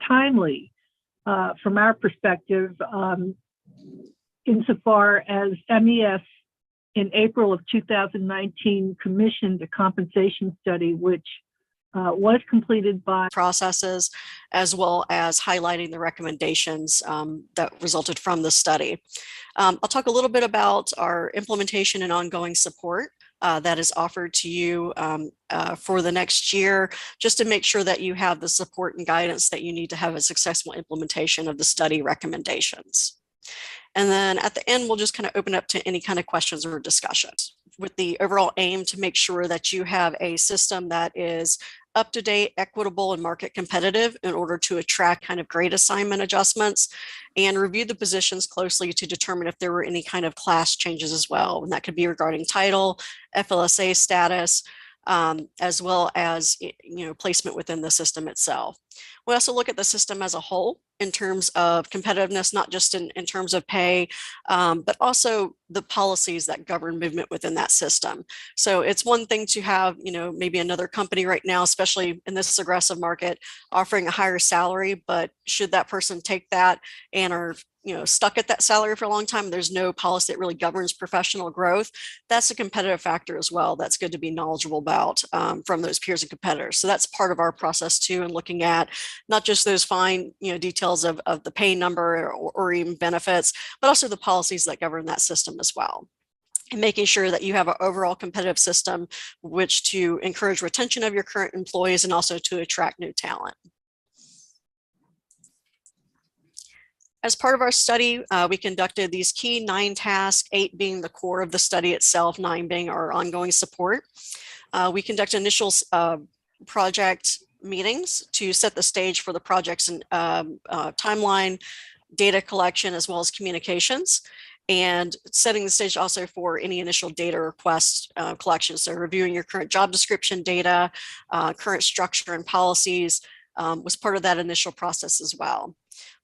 timely from our perspective, insofar as MES in April of 2019 commissioned a compensation study, which was completed by processes, as well as highlighting the recommendations that resulted from the study. I'll talk a little bit about our implementation and ongoing support that is offered to you for the next year, just to make sure that you have the support and guidance that you need to have a successful implementation of the study recommendations. And then at the end, we'll just kind of open up to any kind of questions or discussions with the overall aim to make sure that you have a system that is up-to-date, equitable, and market competitive in order to attract kind of grade assignment adjustments, and review the positions closely to determine if there were any kind of class changes as well. And that could be regarding title, FLSA status, as well as placement within the system itself. We also look at the system as a whole in terms of competitiveness, not just in terms of pay, but also the policies that govern movement within that system. So it's one thing to have, maybe another company right now, especially in this aggressive market, offering a higher salary, but should that person take that and are stuck at that salary for a long time, there's no policy that really governs professional growth, that's a competitive factor as well. That's good to be knowledgeable about from those peers and competitors. So that's part of our process too, and looking at not just those fine details of the pay number or even benefits, but also the policies that govern that system as well, and making sure that you have an overall competitive system which to encourage retention of your current employees and also to attract new talent. As part of our study, we conducted these key 9 tasks, 8 being the core of the study itself, 9 being our ongoing support. We conducted initial project meetings to set the stage for the project's timeline, data collection, as well as communications, and setting the stage also for any initial data request collection. So reviewing your current job description data, current structure and policies was part of that initial process as well.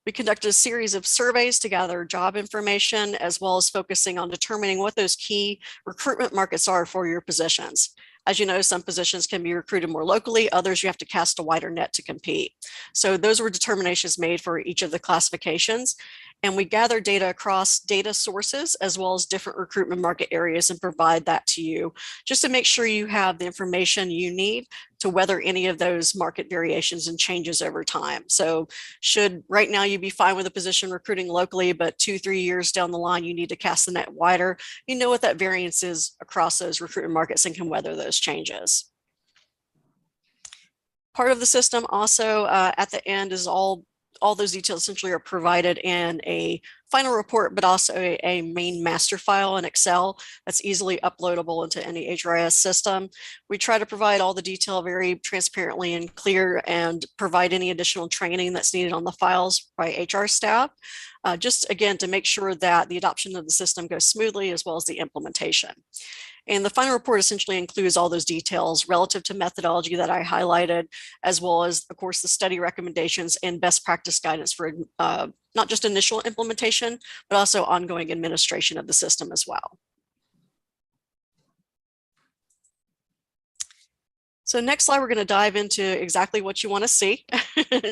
We conducted a series of surveys to gather job information, as well as focusing on determining what those key recruitment markets are for your positions. As you know, some positions can be recruited more locally, others you have to cast a wider net to compete. So those were determinations made for each of the classifications. And we gather data across data sources as well as different recruitment market areas and provide that to you just to make sure you have the information you need to weather any of those market variations and changes over time. So should right now you be fine with a position recruiting locally, but 2-3 years down the line, you need to cast the net wider, you know what that variance is across those recruitment markets and can weather those changes. Part of the system also at the end is all those details essentially are provided in a final report, but also a main master file in Excel that's easily uploadable into any HRIS system. We try to provide all the detail very transparently and clear, and provide any additional training that's needed on the files by HR staff, just again to make sure that the adoption of the system goes smoothly, as well as the implementation. And the final report essentially includes all those details relative to methodology that I highlighted, as well as, of course, the study recommendations and best practice guidance for not just initial implementation, but also ongoing administration of the system as well. So next slide, we're going to dive into exactly what you want to see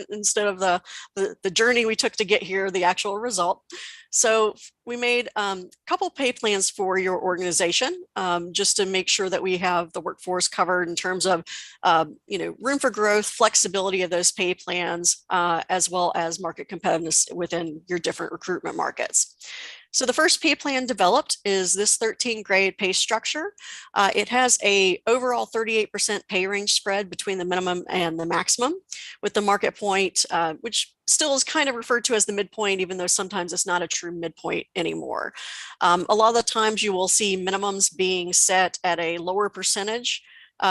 instead of the journey we took to get here, the actual result. So we made a couple pay plans for your organization just to make sure that we have the workforce covered in terms of room for growth, flexibility of those pay plans, as well as market competitiveness within your different recruitment markets. So the first pay plan developed is this 13-grade pay structure. It has a overall 38% pay range spread between the minimum and the maximum, with the market point, which still is kind of referred to as the midpoint, even though sometimes it's not a true midpoint anymore. A lot of the times you will see minimums being set at a lower percentage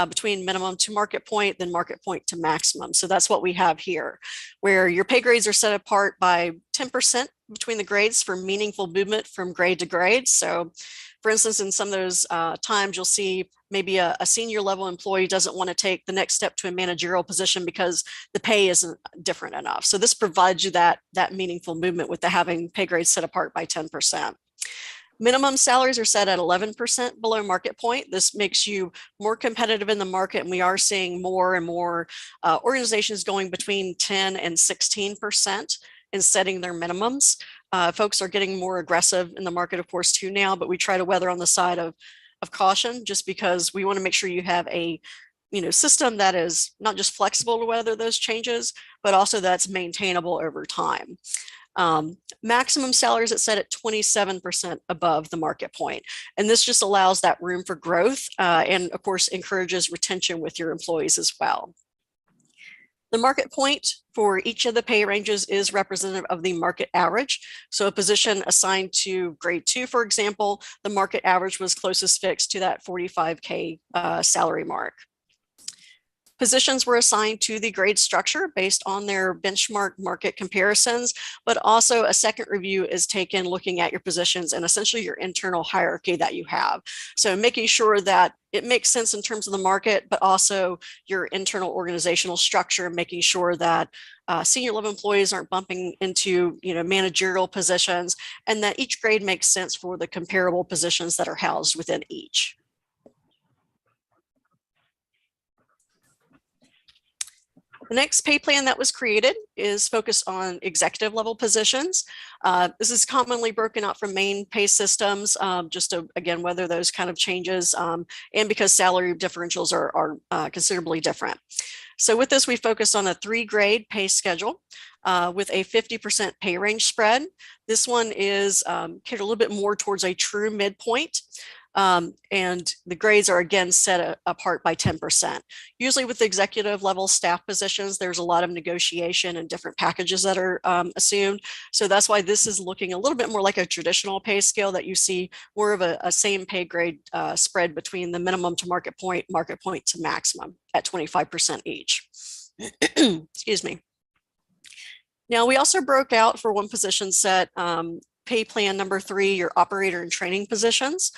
between minimum to market point than market point to maximum. So that's what we have here, where your pay grades are set apart by 10% between the grades for meaningful movement from grade to grade. So for instance, in some of those times, you'll see maybe a senior level employee doesn't want to take the next step to a managerial position because the pay isn't different enough. So this provides you that meaningful movement with the having pay grades set apart by 10%. Minimum salaries are set at 11% below market point. This makes you more competitive in the market, and we are seeing more and more organizations going between 10 and 16% in setting their minimums. Folks are getting more aggressive in the market, of course, too now, but we try to weather on the side of caution, just because we want to make sure you have a system that is not just flexible to weather those changes, but also that's maintainable over time. Maximum salaries are set at 27% above the market point. And this just allows that room for growth and of course encourages retention with your employees as well. The market point for each of the pay ranges is representative of the market average. So a position assigned to grade 2, for example, the market average was closest fixed to that 45K salary mark. Positions were assigned to the grade structure based on their benchmark market comparisons, but also a second review is taken looking at your positions and essentially your internal hierarchy that you have. So making sure that it makes sense in terms of the market, but also your internal organizational structure, making sure that senior level employees aren't bumping into managerial positions, and that each grade makes sense for the comparable positions that are housed within each. The next pay plan that was created is focused on executive level positions. This is commonly broken out from main pay systems, just to, again, weather those kind of changes, and because salary differentials are considerably different. So with this, we focused on a 3-grade pay schedule with a 50% pay range spread. This one is catered a little bit more towards a true midpoint. And the grades are again set apart by 10%. Usually with executive level staff positions, there's a lot of negotiation and different packages that are assumed. So that's why this is looking a little bit more like a traditional pay scale that you see more of a same pay grade spread between the minimum to market point to maximum at 25% each. Excuse me. Now we also broke out for one position set pay plan number 3, your operator and training positions,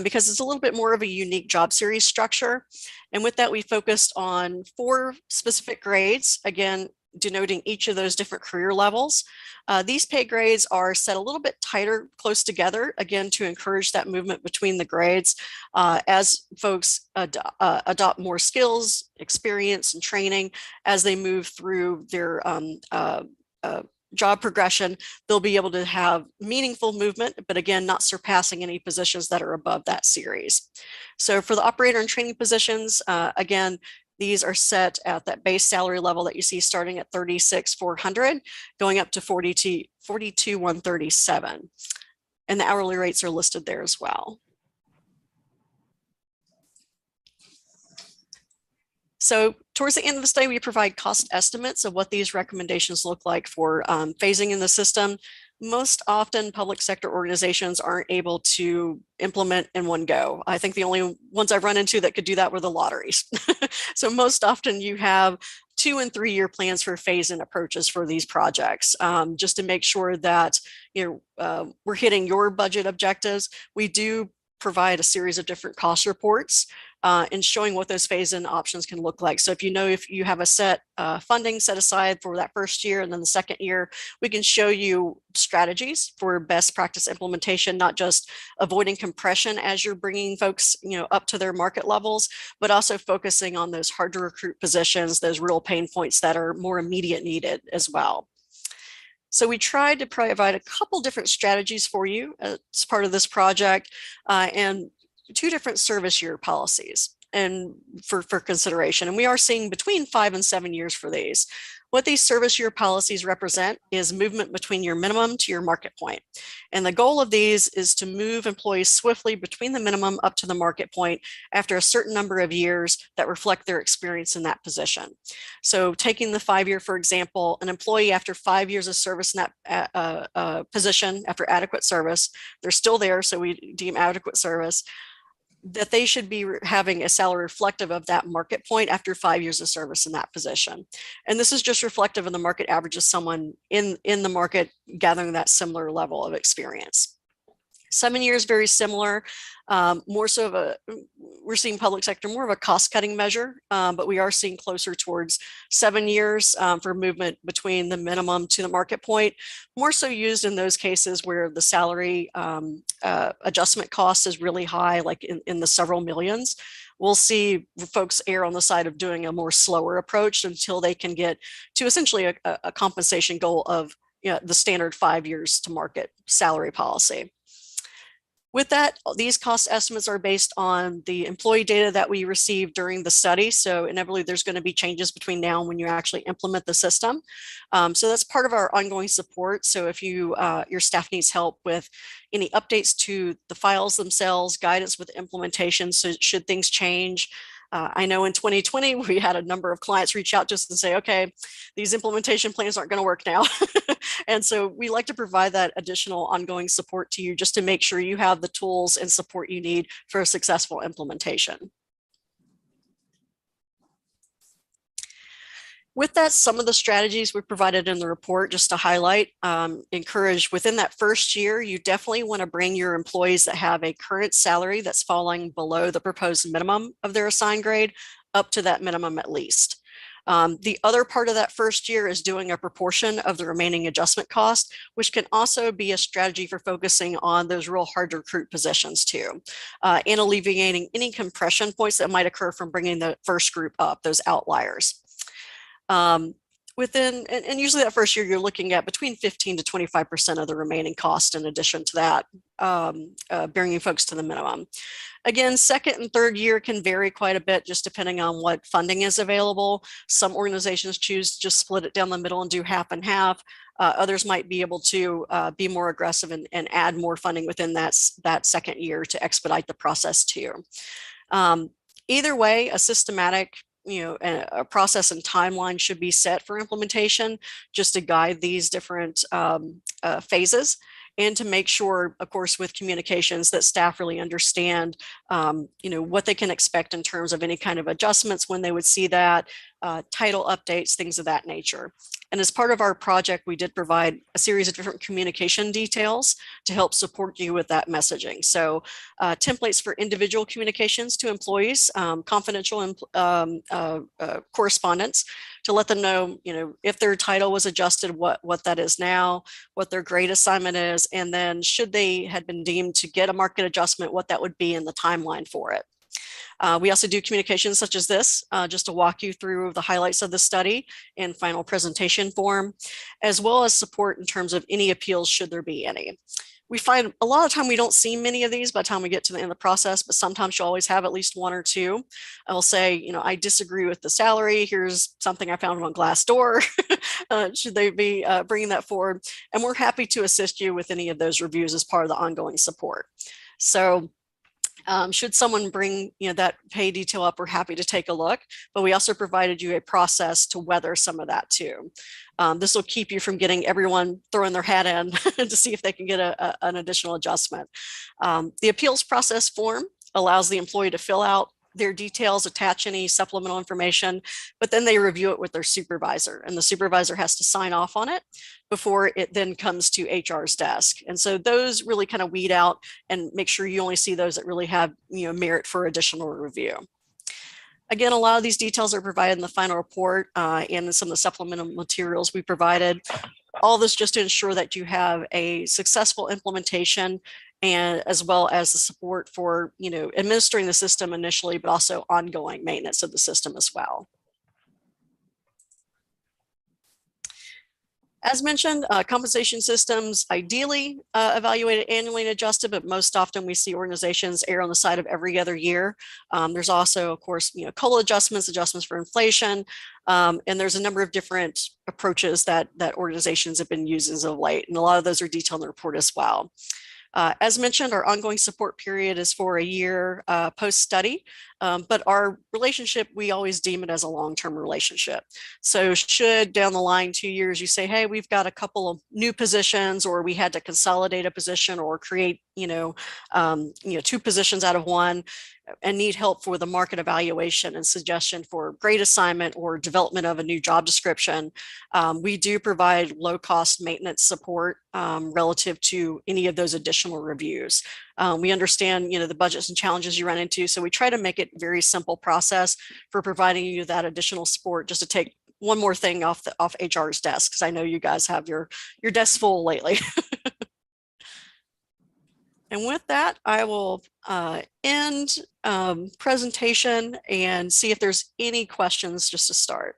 because it's a little bit more of a unique job series structure. And with that, we focused on 4 specific grades, again, denoting each of those different career levels. These pay grades are set a little bit tighter, close together, again, to encourage that movement between the grades as folks adopt more skills, experience, and training as they move through their job progression. They'll be able to have meaningful movement, but again, not surpassing any positions that are above that series. So for the operator and training positions, again, these are set at that base salary level that you see starting at $36,400, going up to $42,137. And the hourly rates are listed there as well. So towards the end of the study, we provide cost estimates of what these recommendations look like for phasing in the system. Most often public sector organizations aren't able to implement in one go. I think the only ones I've run into that could do that were the lotteries. So most often you have 2- and 3-year plans for phase-in approaches for these projects, just to make sure that we're hitting your budget objectives. We do provide a series of different cost reports and showing what those phase-in options can look like. So if you have a set funding set aside for that first year, and then the second year, we can show you strategies for best practice implementation, not just avoiding compression as you're bringing folks up to their market levels, but also focusing on those hard to recruit positions, those real pain points that are more immediate needed as well. So we tried to provide a couple different strategies for you as part of this project, and 2 different service year policies and for consideration. And we are seeing between 5 and 7 years for these. What these service year policies represent is movement between your minimum to your market point. And the goal of these is to move employees swiftly between the minimum up to the market point after a certain number of years that reflect their experience in that position. So taking the 5-year, for example, an employee after 5 years of service in that position, after adequate service, they're still there, so we deem adequate service, that they should be having a salary reflective of that market point after 5 years of service in that position. And this is just reflective of the market average of someone in the market gathering that similar level of experience. 7 years, very similar. More so of a, we're seeing public sector more of a cost-cutting measure, but we are seeing closer towards 7 years for movement between the minimum to the market point. More so used in those cases where the salary adjustment cost is really high, like in the several millions. We'll see folks err on the side of doing a more slower approach until they can get to essentially a compensation goal of the standard 5 years to market salary policy. With that, these cost estimates are based on the employee data that we received during the study. So inevitably, there's going to be changes between now and when you actually implement the system. So that's part of our ongoing support. So if you your staff needs help with any updates to the files themselves, guidance with implementation, so should things change. I know in 2020, we had a number of clients reach out just and say, okay, these implementation plans aren't going to work now. And so we like to provide that additional ongoing support to you just to make sure you have the tools and support you need for a successful implementation. With that, some of the strategies we provided in the report, just to highlight, encourage within that first year, you definitely want to bring your employees that have a current salary that's falling below the proposed minimum of their assigned grade up to that minimum at least. The other part of that first year is doing a proportion of the remaining adjustment cost, which can also be a strategy for focusing on those real hard to recruit positions too, and alleviating any compression points that might occur from bringing the first group up, those outliers. Within, and usually that first year, you're looking at between 15 to 25% of the remaining cost in addition to that, bringing folks to the minimum. Again, second and third year can vary quite a bit just depending on what funding is available. Some organizations choose to just split it down the middle and do half and half. Others might be able to be more aggressive and add more funding within that second year to expedite the process too. Either way, a systematic a process and timeline should be set for implementation just to guide these different phases, and to make sure, of course, with communications that staff really understand, what they can expect in terms of any kind of adjustments when they would see that, title updates, things of that nature. And as part of our project, we did provide a series of different communication details to help support you with that messaging. So templates for individual communications to employees, confidential correspondence to let them know, if their title was adjusted, what that is now, what their grade assignment is, and then should they had been deemed to get a market adjustment, what that would be in the timeline for it. We also do communications such as this, just to walk you through the highlights of the study in final presentation form, as well as support in terms of any appeals should there be any. We find a lot of time we don't see many of these by the time we get to the end of the process, but sometimes you always have at least one or two. I'll say, I disagree with the salary. Here's something I found on Glassdoor. Should they be bringing that forward? And we're happy to assist you with any of those reviews as part of the ongoing support. So should someone bring that pay detail up, we're happy to take a look, but we also provided you a process to weather some of that too. This will keep you from getting everyone throwing their hat in to see if they can get an additional adjustment. The appeals process form allows the employee to fill out their details, attach any supplemental information, but then they review it with their supervisor, and the supervisor has to sign off on it before it then comes to HR's desk. And so those really kind of weed out and make sure you only see those that really have merit for additional review. Again, a lot of these details are provided in the final report and in some of the supplemental materials we provided. All this just to ensure that you have a successful implementation, and as well as the support for administering the system initially, but also ongoing maintenance of the system as well. As mentioned, compensation systems ideally evaluated annually and adjusted, but most often we see organizations err on the side of every other year. There's also, of course, COLA adjustments for inflation, and there's a number of different approaches that organizations have been using as of late, and a lot of those are detailed in the report as well. As mentioned, our ongoing support period is for a year post-study, but our relationship, we always deem it as a long-term relationship. So should down the line 2 years you say, hey, we've got a couple of new positions, or we had to consolidate a position or create, two positions out of one, and need help for the market evaluation and suggestion for grade assignment or development of a new job description, we do provide low-cost maintenance support relative to any of those additional reviews. We understand, the budgets and challenges you run into, so we try to make it a very simple process for providing you that additional support, just to take one more thing off HR's desk, because I know you guys have your desk full lately. And with that, I will end presentation and see if there's any questions just to start.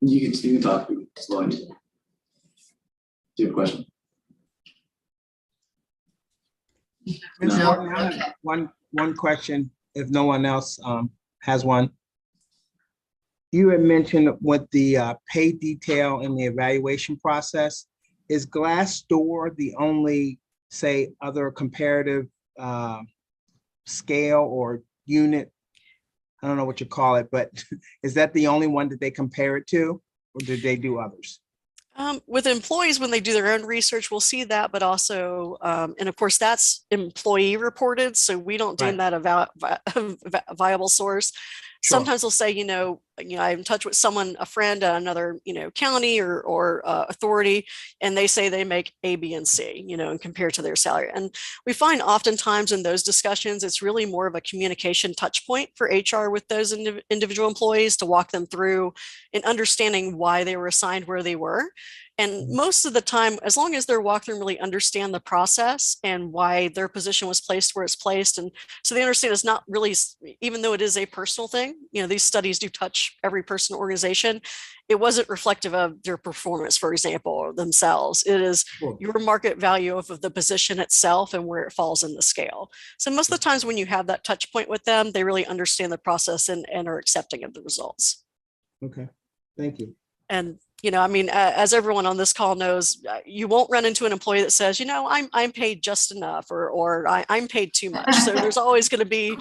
You can talk. Sloan. Do you have a question? No. One question, if no one else has one. You had mentioned with the pay detail in the evaluation process, is Glassdoor the only, say, other comparative scale or unit? I don't know what you call it, but is that the only one that they compare it to, or did they do others? With employees, when they do their own research, we'll see that, but also, and of course, that's employee reported, so we don't deem that a viable source. Sure. Sometimes they'll say, I'm in touch with someone, a friend at another, county or authority, and they say they make A, B, and C, and compared to their salary. And we find oftentimes in those discussions, it's really more of a communication touch point for HR with those individual employees to walk them through and understanding why they were assigned where they were. And most of the time, as long as their walkthrough really understand the process and why their position was placed where it's placed, and so they understand it's not really, even though it is a personal thing, these studies do touch every person or organization, it wasn't reflective of their performance, for example, or themselves. It is your market value of the position itself and where it falls in the scale. So most of the times when you have that touch point with them, they really understand the process and are accepting of the results. Okay, thank you. And as everyone on this call knows, you won't run into an employee that says, I'm paid just enough, or I'm paid too much. So there's always going to be,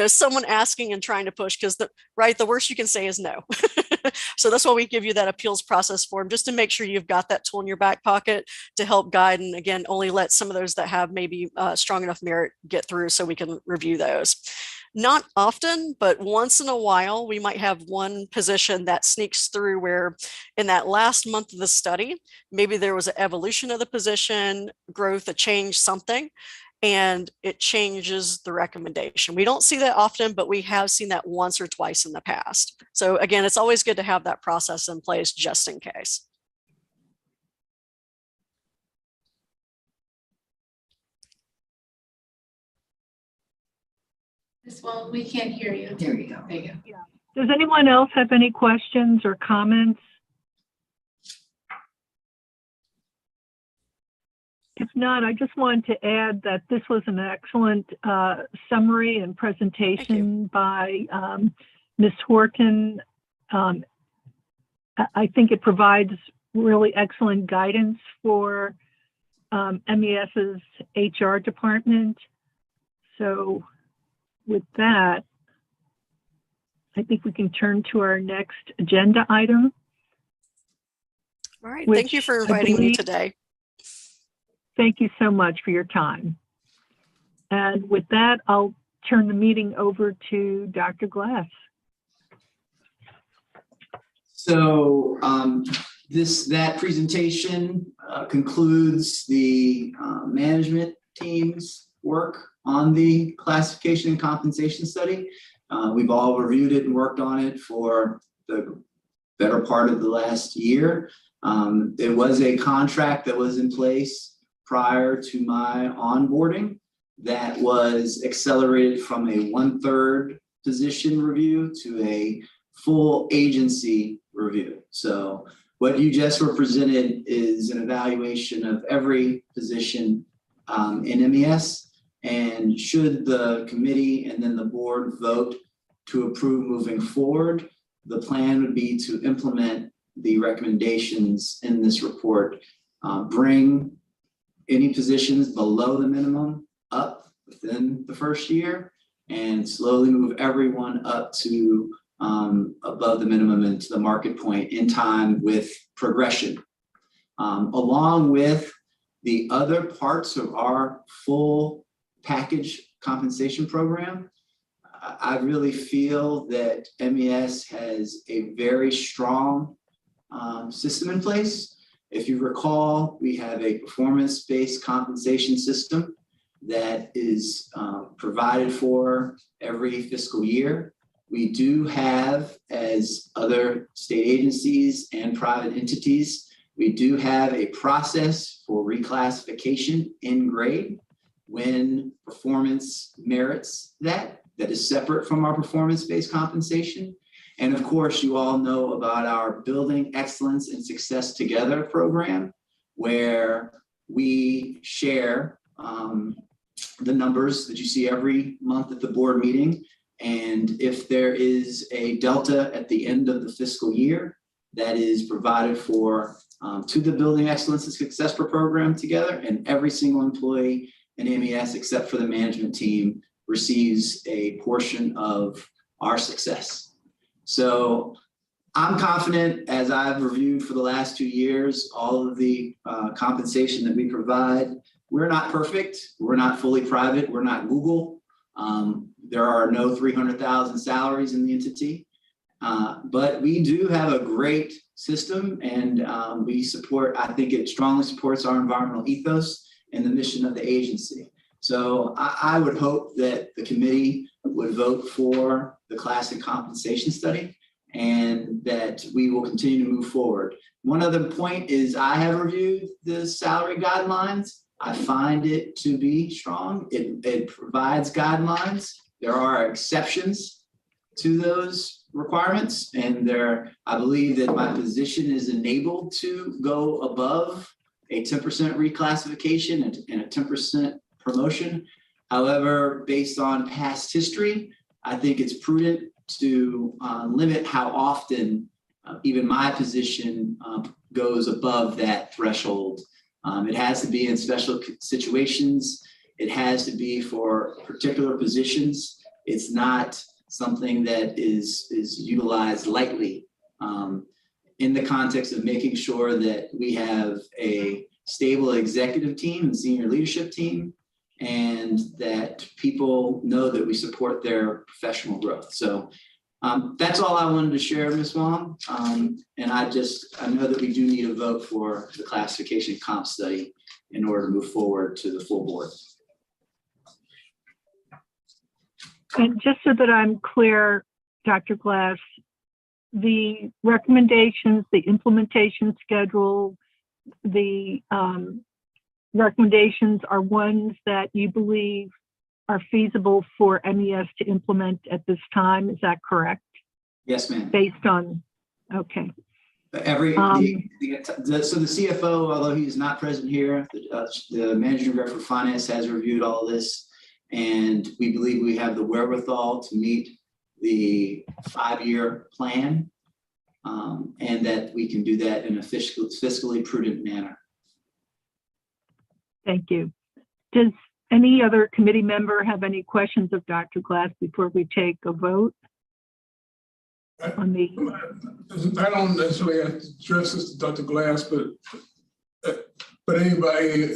someone asking and trying to push, because the worst you can say is no. So that's why we give you that appeals process form, just to make sure you've got that tool in your back pocket to help guide. And again, only let some of those that have maybe strong enough merit get through so we can review those. Not often, but once in a while, we might have one position that sneaks through where in that last month of the study, maybe there was an evolution of the position, growth, a change, something, and it changes the recommendation. We don't see that often, but we have seen that once or twice in the past. So again, it's always good to have that process in place just in case. Well, we can't hear you. There you go. There you go. Yeah. Does anyone else have any questions or comments? If not, I just wanted to add that this was an excellent summary and presentation by Ms. Horton. I think it provides really excellent guidance for MES's HR department. So with that, I think we can turn to our next agenda item. All right, thank you for inviting me today. Thank you so much for your time. And with that, I'll turn the meeting over to Dr. Glass. So that presentation concludes the management team's work on the classification and compensation study. We've all reviewed it and worked on it for the better part of the last year. There was a contract that was in place prior to my onboarding that was accelerated from a 1/3 position review to a full agency review. So what you just were presented is an evaluation of every position in MES. And should the committee and then the board vote to approve moving forward, the plan would be to implement the recommendations in this report, bring any positions below the minimum up within the first year, and slowly move everyone up to above the minimum into the market point in time with progression. along with the other parts of our full package compensation program. I really feel that MES has a very strong system in place. If you recall, we have a performance-based compensation system that is provided for every fiscal year. We do have, as other state agencies and private entities, we do have a process for reclassification in grade when performance merits that is separate from our performance-based compensation. And of course, you all know about our Building Excellence and Success Together program, where we share the numbers that you see every month at the board meeting. And if there is a delta at the end of the fiscal year, that is provided for to the Building Excellence and Success program together, and every single employee in MES, except for the management team, receives a portion of our success. So I'm confident, as I've reviewed for the last 2 years, all of the compensation that we provide. We're not perfect. We're not fully private. We're not Google. There are no 300,000 salaries in the entity, but we do have a great system, and we support, I think it strongly supports our environmental ethos and the mission of the agency. So I would hope that the committee would vote for the classic compensation study and that we will continue to move forward. One other point is I have reviewed the salary guidelines. I find it to be strong. It provides guidelines. There are exceptions to those requirements, and I believe that my position is enabled to go above a 10% reclassification and a 10% promotion. However, based on past history, I think it's prudent to limit how often even my position goes above that threshold. It has to be in special situations. It has to be for particular positions. It's not something that is utilized lightly in the context of making sure that we have a stable executive team and senior leadership team, and that people know that we support their professional growth. So that's all I wanted to share, Ms. Wong. And I know that we do need a vote for the classification comp study in order to move forward to the full board. And just so that I'm clear, Dr. Glass, the recommendations, the implementation schedule, the recommendations are ones that you believe are feasible for MES to implement at this time. Is that correct? Yes, ma'am. Based on, okay. So the CFO, although he is not present here, the managing director of finance has reviewed all of this, and we believe we have the wherewithal to meet the 5-year plan, and that we can do that in a fiscally prudent manner. Thank you. Does any other committee member have any questions of Dr. Glass before we take a vote on the? I don't necessarily have to address this to Dr. Glass, but anybody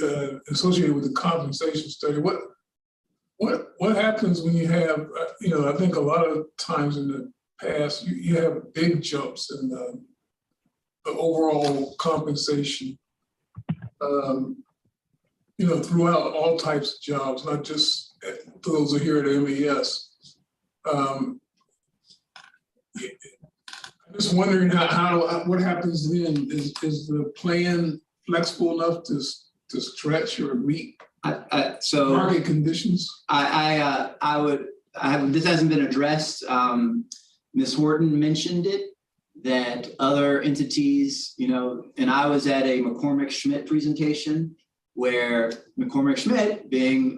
associated with the compensation study, what happens when you have, I think a lot of times in the past, you have big jumps in the overall compensation, throughout all types of jobs, not just those who are here at MES. I'm just wondering what happens then? Is the plan flexible enough to stretch or meet market conditions? This hasn't been addressed. Ms. Horton mentioned it, that other entities, and I was at a McCormick Schmidt presentation where McCormick Schmidt, being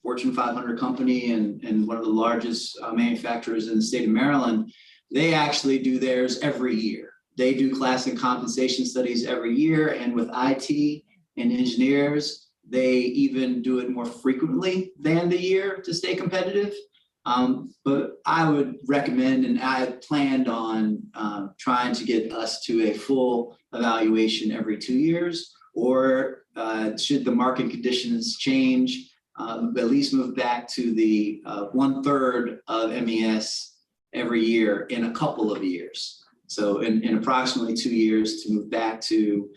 Fortune 500 company and one of the largest manufacturers in the state of Maryland, they actually do theirs every year. They do classic compensation studies every year, and with IT and engineers, they even do it more frequently than the year to stay competitive. But I would recommend, and I planned on trying to get us to a full evaluation every 2 years, or should the market conditions change, at least move back to the 1/3 of MES every year in a couple of years. So in approximately 2 years to move back to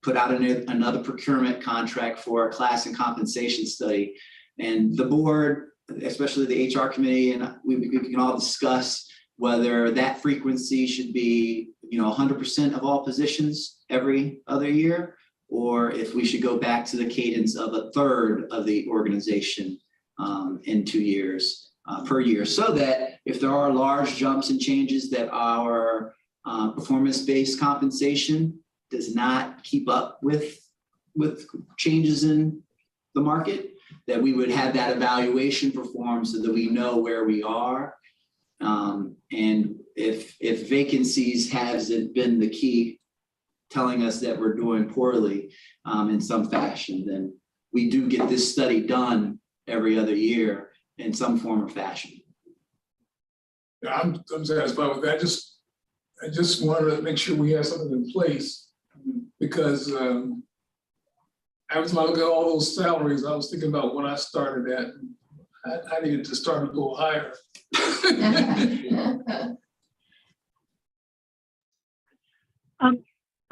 put out another procurement contract for a class and compensation study. And the board, especially the HR committee, and we can all discuss whether that frequency should be 100% of all positions every other year, or if we should go back to the cadence of 1/3 of the organization in 2 years per year, so that if there are large jumps and changes that our performance-based compensation does not keep up with changes in the market, that we would have that evaluation performed so that we know where we are. And if vacancies hasn't been the key telling us that we're doing poorly in some fashion, then we do get this study done every other year in some form or fashion. Yeah, I'm satisfied with that. I just wanted to make sure we have something in place, because every time I look at all those salaries, I was thinking about when I started at. I needed to start a little higher.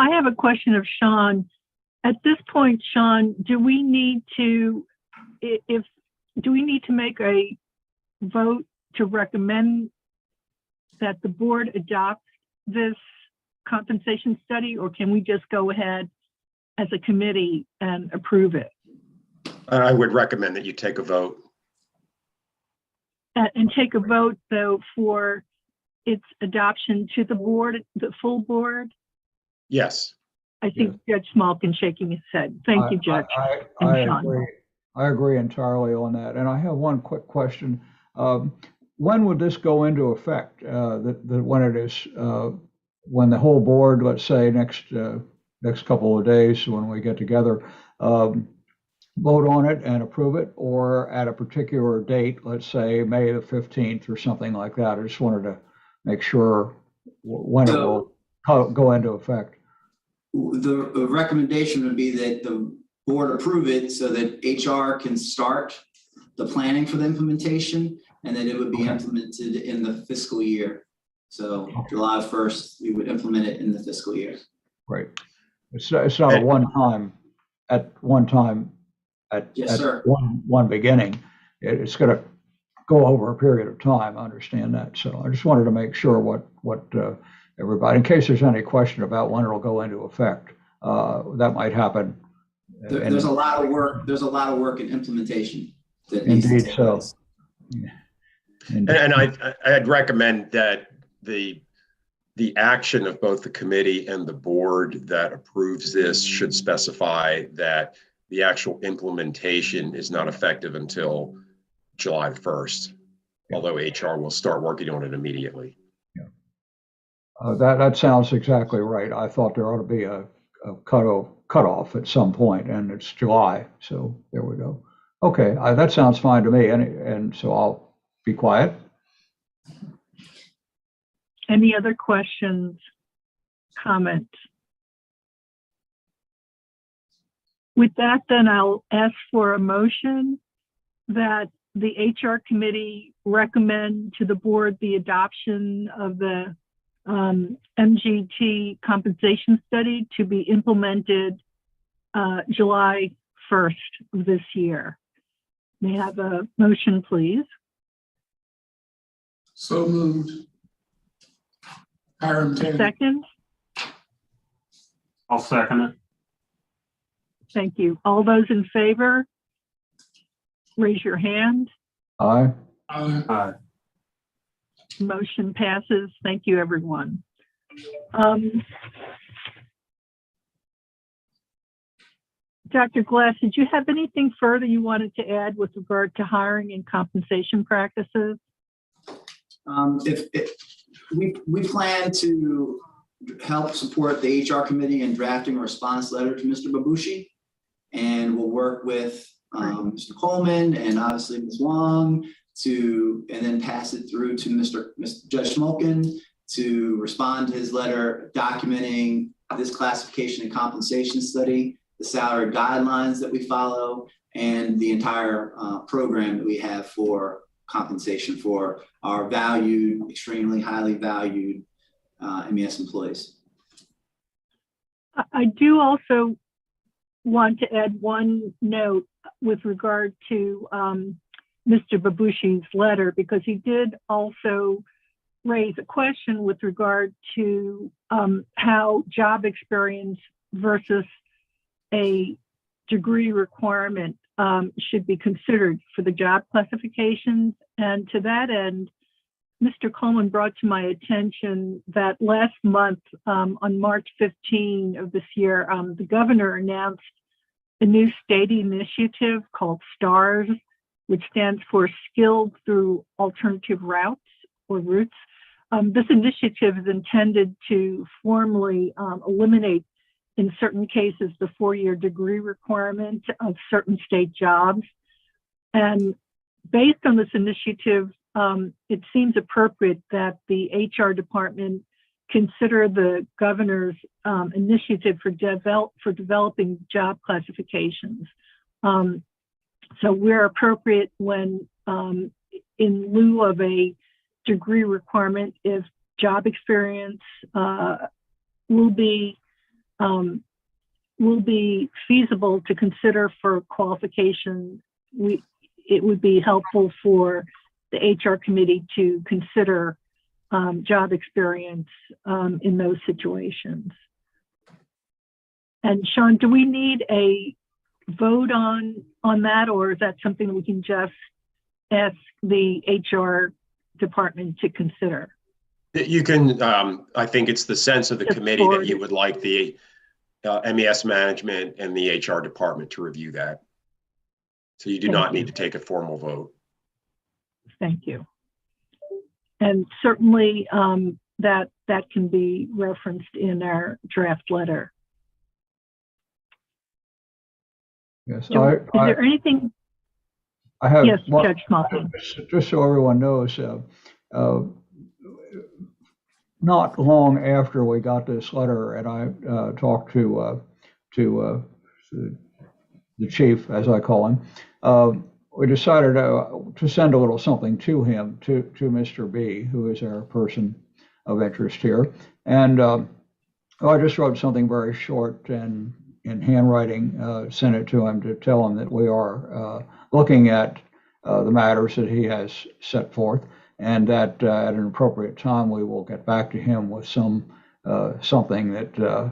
I have a question of Sean. At this point, Sean, do we need to make a vote to recommend that the board adopt this compensation study, or can we just go ahead as a committee and approve it? I would recommend that you take a vote. And take a vote, though, for its adoption to the board, the full board? Yes. I think Judge Smolkin shaking his head. Thank you, Judge. I agree entirely on that. And I have one quick question. When would this go into effect? When it is, when the whole board, let's say next couple of days when we get together, vote on it and approve it, or at a particular date, let's say May the 15th or something like that? I just wanted to make sure when it will go into effect. The recommendation would be that the board approve it so that HR can start the planning for the implementation, and that it would be implemented in the fiscal year. So July 1st, we would implement it in the fiscal year. Right. It's not a one time at one beginning. It's going to go over a period of time. I understand that. So I just wanted to make sure what everybody, in case there's any question about when it'll go into effect, that might happen. There's a lot of work. There's a lot of work in implementation. Indeed so. Yeah. And I'd recommend that the action of both the committee and the board that approves this should specify that the actual implementation is not effective until July 1st, although HR will start working on it immediately. Yeah. That sounds exactly right. I thought there ought to be a cutoff at some point, and it's July. So there we go. Okay, that sounds fine to me. And so I'll be quiet. Any other questions, comments? With that, then I'll ask for a motion that the HR committee recommend to the board the adoption of the MGT compensation study to be implemented July 1st of this year. May I have a motion, please? So moved. Hiram Taylor. Second? I'll second it. Thank you. All those in favor, raise your hand. Aye. Aye. Motion passes. Thank you, everyone. Dr. Glass, did you have anything further you wanted to add with regard to hiring and compensation practices? We plan to help support the HR committee in drafting a response letter to Mr. Babushi, and we'll work with Mr. Coleman and obviously Ms. Wong and then pass it through to Mr. Judge Smolkin to respond to his letter documenting this classification and compensation study, the salary guidelines that we follow, and the entire program that we have for compensation for our valued, extremely highly valued MES employees. I do also want to add one note with regard to Mr. Babushi's letter, because he did also raise a question with regard to how job experience versus a degree requirement should be considered for the job classifications. And to that end, Mr. Coleman brought to my attention that last month, on March 15 of this year, the governor announced a new state initiative called STARS, which stands for Skilled Through Alternative Routes or Routes. This initiative is intended to formally eliminate, in certain cases, the 4-year degree requirement of certain state jobs. And based on this initiative, it seems appropriate that the HR department consider the governor's initiative for developing job classifications. So we're appropriate when, in lieu of a degree requirement, if job experience will be feasible to consider for qualification, it would be helpful for the HR committee to consider job experience in those situations. And Sean, do we need a vote on that, or is that something we can just ask the HR department to consider? You can, I think it's the sense of the committee that you would like the MES management and the HR department to review that. So you do not need to take a formal vote. Thank you. And certainly that can be referenced in our draft letter. Yes, Is there anything? I have, yes, Judge Smolkin. Just so everyone knows, not long after we got this letter, and I talked to the chief, as I call him, we decided to send a little something to him, to Mr. B, who is our person of interest here. And I just wrote something very short and in handwriting, sent it to him to tell him that we are looking at the matters that he has set forth, and that at an appropriate time we will get back to him with something that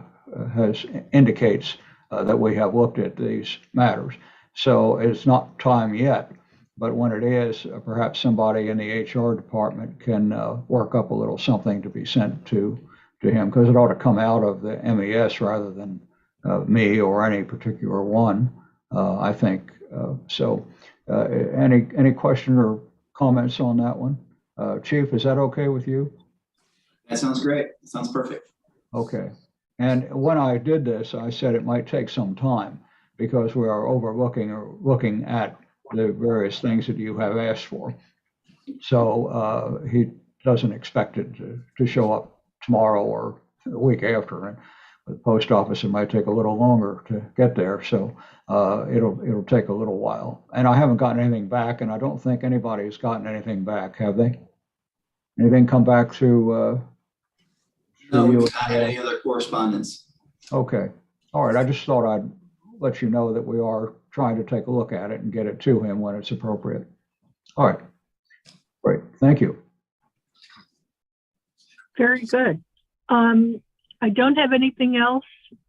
indicates that we have looked at these matters. So it's not time yet, but when it is, perhaps somebody in the HR department can work up a little something to be sent to him, because it ought to come out of the MES rather than me or any particular one, I think. So any question or comments on that one? Chief, is that okay with you? That sounds great. That sounds perfect. Okay. And when I did this, I said it might take some time because we are overlooking or looking at the various things that you have asked for. So he doesn't expect it to show up tomorrow or the week after. And the post office, it might take a little longer to get there. So it'll take a little while. And I haven't gotten anything back, and I don't think anybody's gotten anything back, have they? Anything come back through? No, we haven't had any other correspondence. Okay. All right. I just thought I'd let you know that we are trying to take a look at it and get it to him when it's appropriate. All right. Great. Thank you. Very good. I don't have anything else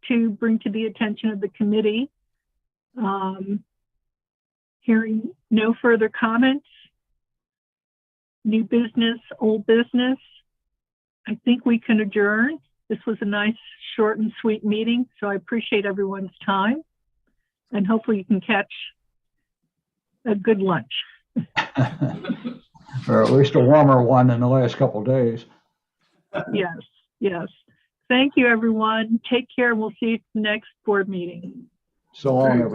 to bring to the attention of the committee. Hearing no further comments, new business, old business, I think we can adjourn. This was a nice, short and sweet meeting, so I appreciate everyone's time, and hopefully you can catch a good lunch. Or at least a warmer one than the last couple of days. Yes, yes. Thank you, everyone. Take care, and we'll see you at the next board meeting. So long, everybody.